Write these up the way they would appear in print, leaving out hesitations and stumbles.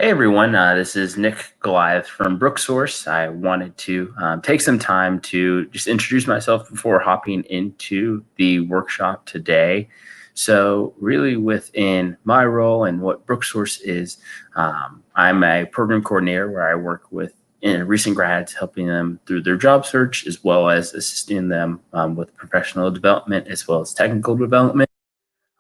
Hey everyone, this is Nick Goliath from Brooksource. I wanted to take some time to just introduce myself before hopping into the workshop today. So really within my role and what Brooksource is, I'm a program coordinator where I work with recent grads, helping them through their job search, as well as assisting them with professional development, as well as technical development.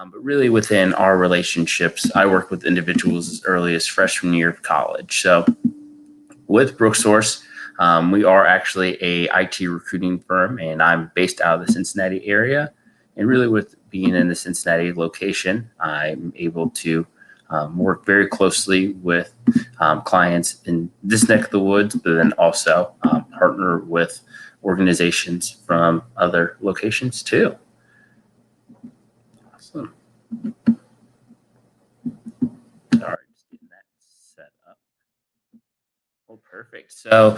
But really within our relationships, I work with individuals as early as freshman year of college. So with Brooksource, we are actually a IT recruiting firm, and I'm based out of the Cincinnati area. And really with being in the Cincinnati location, I'm able to work very closely with clients in this neck of the woods, but then also partner with organizations from other locations too. Awesome. Sorry, just getting that set up. Well, perfect. So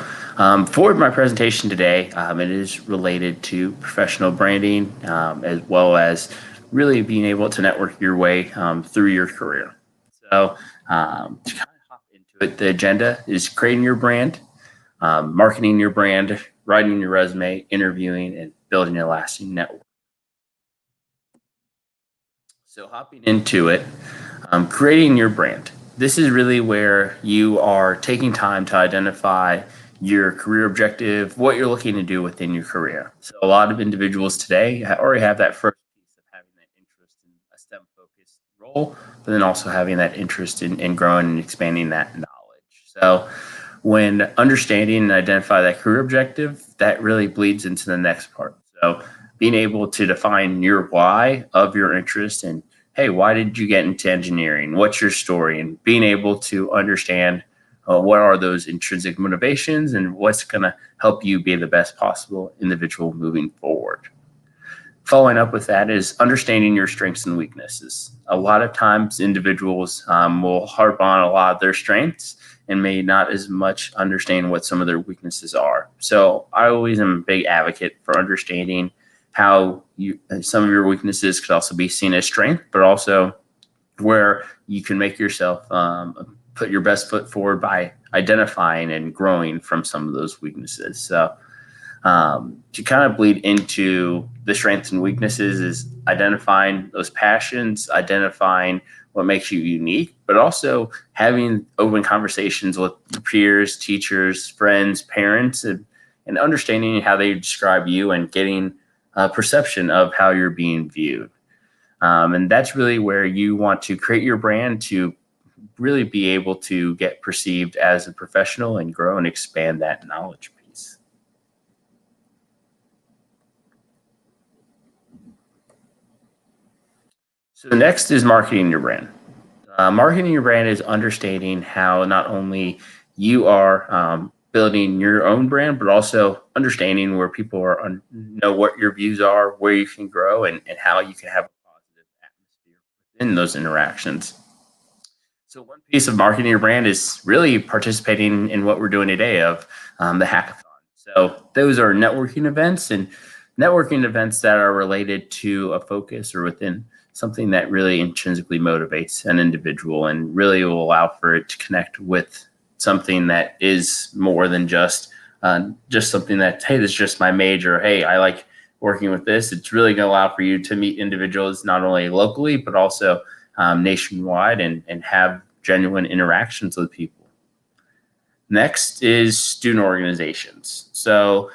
for my presentation today, it is related to professional branding, as well as really being able to network your way through your career. So to kind of hop into it, the agenda is creating your brand, marketing your brand, writing your resume, interviewing, and building a lasting network. So hopping into it, creating your brand. This is really where you are taking time to identify your career objective, what you're looking to do within your career. So a lot of individuals today already have that first piece of having that interest in a STEM focused role, but then also having that interest in growing and expanding that knowledge. So when understanding and identify that career objective, that really bleeds into the next part. So being able to define your why of your interest, and hey, why did you get into engineering? What's your story? And being able to understand what are those intrinsic motivations and what's going to help you be the best possible individual moving forward. Following up with that is understanding your strengths and weaknesses. A lot of times individuals will harp on a lot of their strengths and may not as much understand what some of their weaknesses are. So I always am a big advocate for understanding how some of your weaknesses could also be seen as strength, but also where you can make yourself put your best foot forward by identifying and growing from some of those weaknesses. So to kind of bleed into the strengths and weaknesses is identifying those passions, identifying what makes you unique, but also having open conversations with peers, teachers, friends, parents, and understanding how they describe you and getting a perception of how you're being viewed. And that's really where you want to create your brand to really be able to get perceived as a professional and grow and expand that knowledge piece. So next is marketing your brand. Marketing your brand is understanding how not only you are building your own brand, but also understanding where people know what your views are, where you can grow, and how you can have a positive atmosphere in those interactions. So one piece of marketing your brand is really participating in what we're doing today of the hackathon. So those are networking events that are related to a focus or within something that really intrinsically motivates an individual and really will allow for it to connect with something that is more than just something that, hey, this is just my major. Hey, I like working with this. It's really going to allow for you to meet individuals not only locally, but also nationwide and have genuine interactions with people. Next is student organizations. So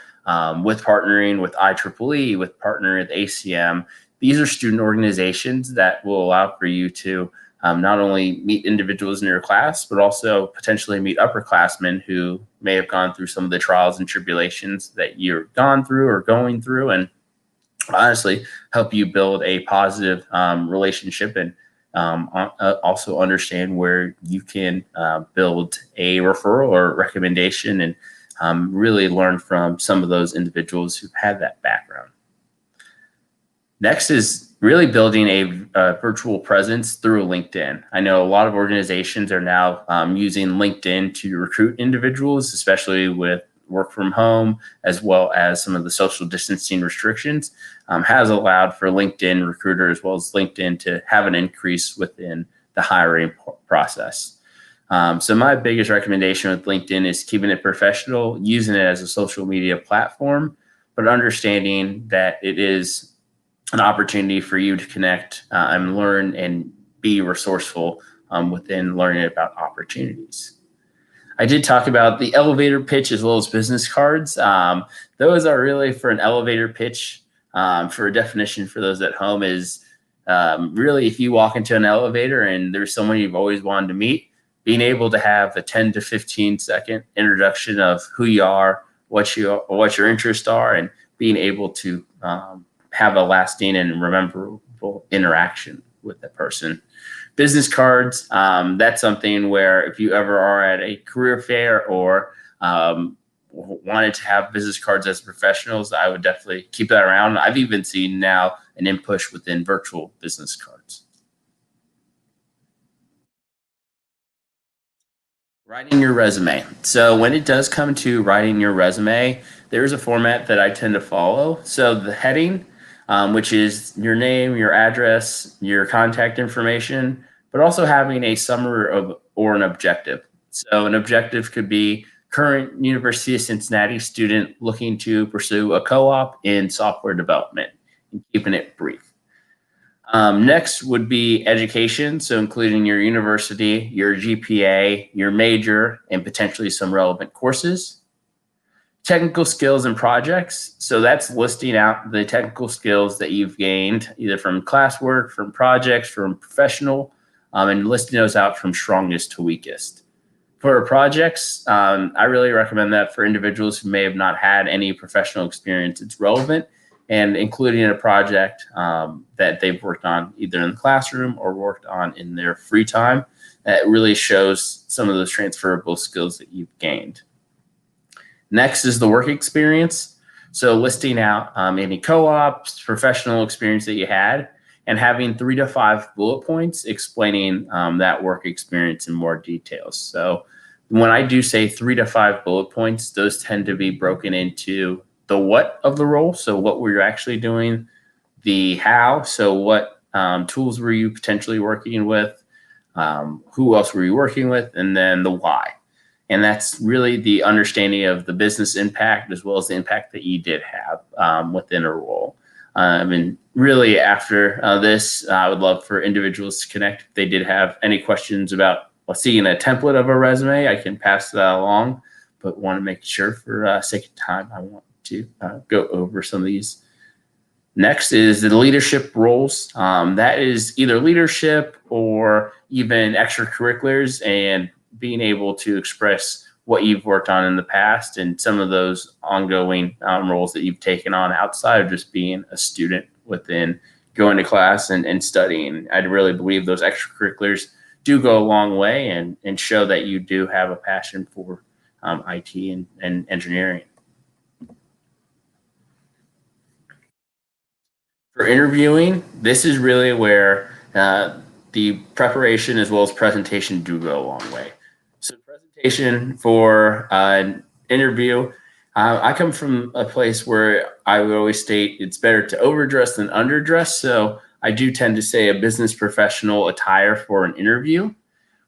with partnering with IEEE, with partnering with ACM, these are student organizations that will allow for you to not only meet individuals in your class, but also potentially meet upperclassmen who may have gone through some of the trials and tribulations that you've gone through or going through, and honestly help you build a positive relationship and also understand where you can build a referral or recommendation and really learn from some of those individuals who've had that background. Next is really building a virtual presence through LinkedIn. I know a lot of organizations are now using LinkedIn to recruit individuals, especially with work from home, as well as some of the social distancing restrictions, has allowed for LinkedIn recruiter as well as LinkedIn to have an increase within the hiring process. So my biggest recommendation with LinkedIn is keeping it professional, using it as a social media platform, but understanding that it is an opportunity for you to connect and learn and be resourceful within learning about opportunities. I did talk about the elevator pitch as well as business cards. Those are really for an elevator pitch. For a definition for those at home is really if you walk into an elevator and there's someone you've always wanted to meet, being able to have a 10 to 15-second introduction of who you are, what your interests are, and being able to have a lasting and memorable interaction with that person. Business cards, that's something where if you ever are at a career fair or wanted to have business cards as professionals, I would definitely keep that around. I've even seen now an in-push within virtual business cards. Writing your resume. So when it does come to writing your resume, there's a format that I tend to follow. So the heading, which is your name, your address, your contact information, but also having a summary of or an objective. So an objective could be current University of Cincinnati student looking to pursue a co-op in software development, and keeping it brief. Next would be education, so including your university, your GPA, your major, and potentially some relevant courses. Technical skills and projects, so that's listing out the technical skills that you've gained either from classwork, from projects, from professional, and listing those out from strongest to weakest. For projects, I really recommend that for individuals who may have not had any professional experience, it's relevant, and including a project that they've worked on either in the classroom or worked on in their free time that really shows some of those transferable skills that you've gained. Next is the work experience. So listing out any co-ops, professional experience that you had, and having 3 to 5 bullet points explaining that work experience in more details. So when I do say 3 to 5 bullet points, those tend to be broken into the what of the role. So what were you actually doing? The how. So what tools were you potentially working with? Who else were you working with? And then the why. And that's really the understanding of the business impact as well as the impact that you did have within a role. And really after this, I would love for individuals to connect. If they did have any questions about seeing a template of a resume, I can pass that along, but want to make sure for sake of time, I want to go over some of these. Next is the leadership roles. That is either leadership or even extracurriculars and being able to express what you've worked on in the past and some of those ongoing roles that you've taken on outside of just being a student within going to class and studying. I really believe those extracurriculars do go a long way and show that you do have a passion for IT and engineering. For interviewing, this is really where the preparation as well as presentation do go a long way. So presentation for an interview, I come from a place where I would always state it's better to overdress than underdress. So I do tend to say a business professional attire for an interview.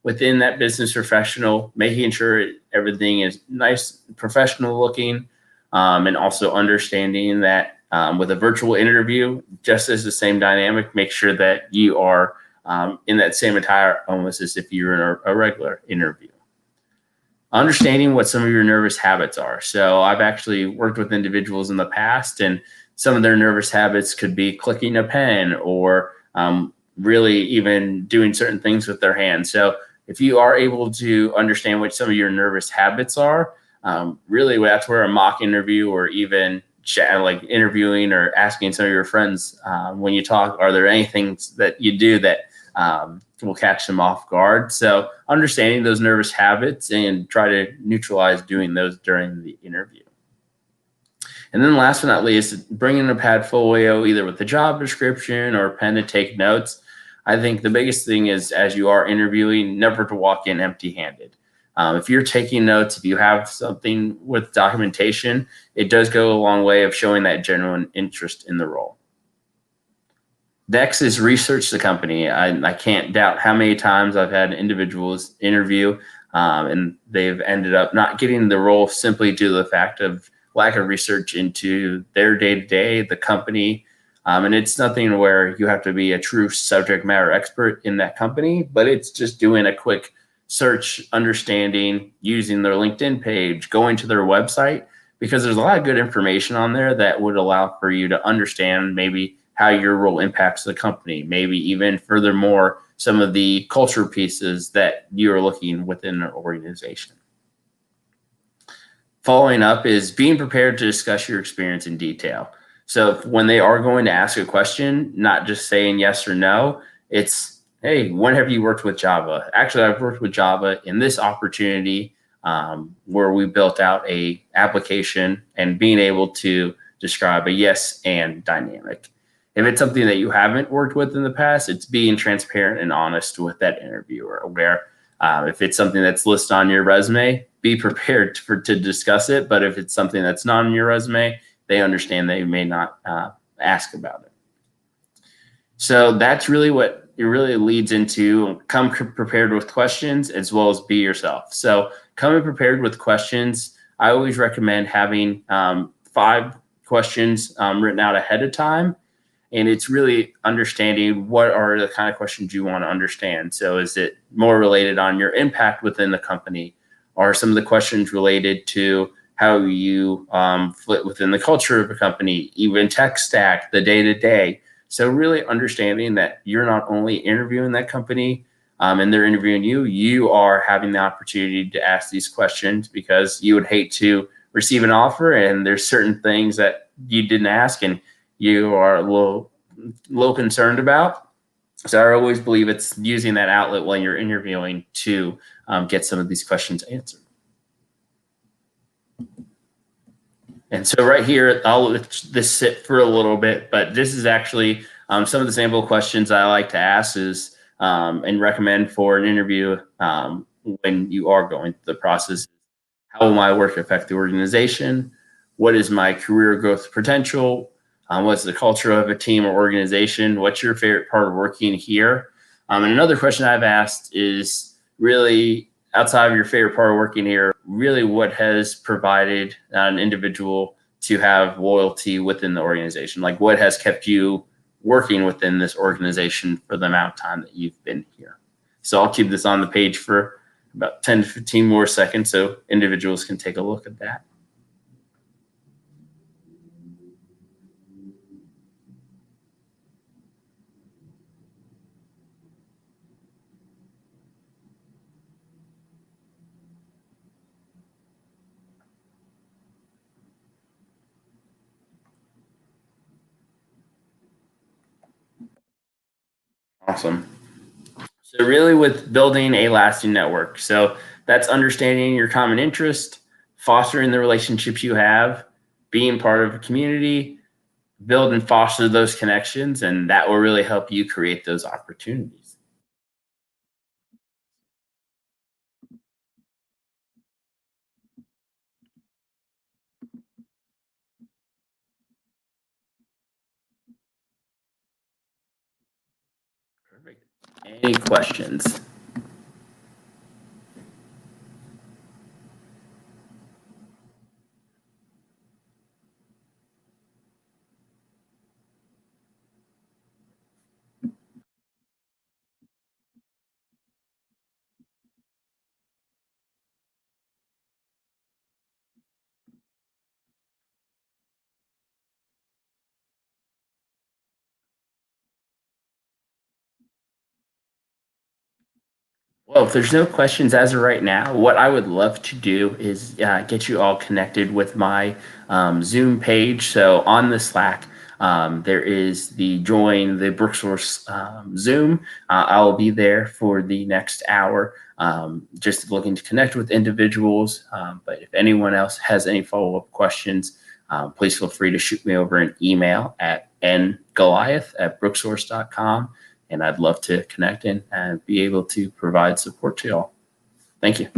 Within that business professional, making sure everything is nice, professional looking, and also understanding that with a virtual interview, just as the same dynamic, make sure that you are in that same attire almost as if you're in a regular interview. Understanding what some of your nervous habits are. So I've actually worked with individuals in the past, and some of their nervous habits could be clicking a pen or really even doing certain things with their hands. So if you are able to understand what some of your nervous habits are, really that's where a mock interview or even like interviewing or asking some of your friends when you talk, are there any things that you do that will catch them off guard? So understanding those nervous habits and try to neutralize doing those during the interview. And then last but not least, bringing a portfolio either with the job description or a pen to take notes. I think the biggest thing is as you are interviewing, never to walk in empty-handed. If you're taking notes, if you have something with documentation, it does go a long way of showing that genuine interest in the role. Next is research the company. I can't doubt how many times I've had individuals interview and they've ended up not getting the role simply due to the fact of lack of research into their day-to-day, the company. And it's nothing where you have to be a true subject matter expert in that company, but it's just doing a quick search, understanding, using their LinkedIn page, going to their website, because there's a lot of good information on there that would allow for you to understand maybe how your role impacts the company, maybe even furthermore, some of the culture pieces that you're looking within an organization. Following up is being prepared to discuss your experience in detail. So when they are going to ask a question, not just saying yes or no, it's, hey, when have you worked with Java? Actually, I've worked with Java in this opportunity where we built out a application, and being able to describe a yes and dynamic. If it's something that you haven't worked with in the past, it's being transparent and honest with that interviewer. Where if it's something that's listed on your resume, be prepared to discuss it. But if it's something that's not on your resume, they understand they may not ask about it. So that's really what it really leads into. Come prepared with questions as well as be yourself. So coming prepared with questions, I always recommend having 5 questions written out ahead of time. And it's really understanding what are the kind of questions you want to understand. So is it more related on your impact within the company? Are some of the questions related to how you fit within the culture of a company, even tech stack, the day-to-day? So really understanding that you're not only interviewing that company and they're interviewing you, you are having the opportunity to ask these questions, because you would hate to receive an offer and there's certain things that you didn't ask and you are a little concerned about. So I always believe it's using that outlet when you're interviewing to get some of these questions answered. And so right here, I'll let this sit for a little bit, but this is actually some of the sample questions I like to ask is and recommend for an interview when you are going through the process. How will my work affect the organization? What is my career growth potential? What's the culture of a team or organization? What's your favorite part of working here? And another question I've asked is really, outside of your favorite part of working here, really what has provided an individual to have loyalty within the organization? Like what has kept you working within this organization for the amount of time that you've been here? So I'll keep this on the page for about 10 to 15 more seconds so individuals can take a look at that. Awesome. So really with building a lasting network. So that's understanding your common interest, fostering the relationships you have, being part of a community, build and foster those connections, and that will really help you create those opportunities. Perfect. Any questions? Well, if there's no questions as of right now, what I would love to do is get you all connected with my Zoom page. So on the Slack, there is the join the Brooksource Zoom. I'll be there for the next hour, just looking to connect with individuals. But if anyone else has any follow-up questions, please feel free to shoot me over an email at ngoliath@brooksource.com. And I'd love to connect in and be able to provide support to y'all. Thank you.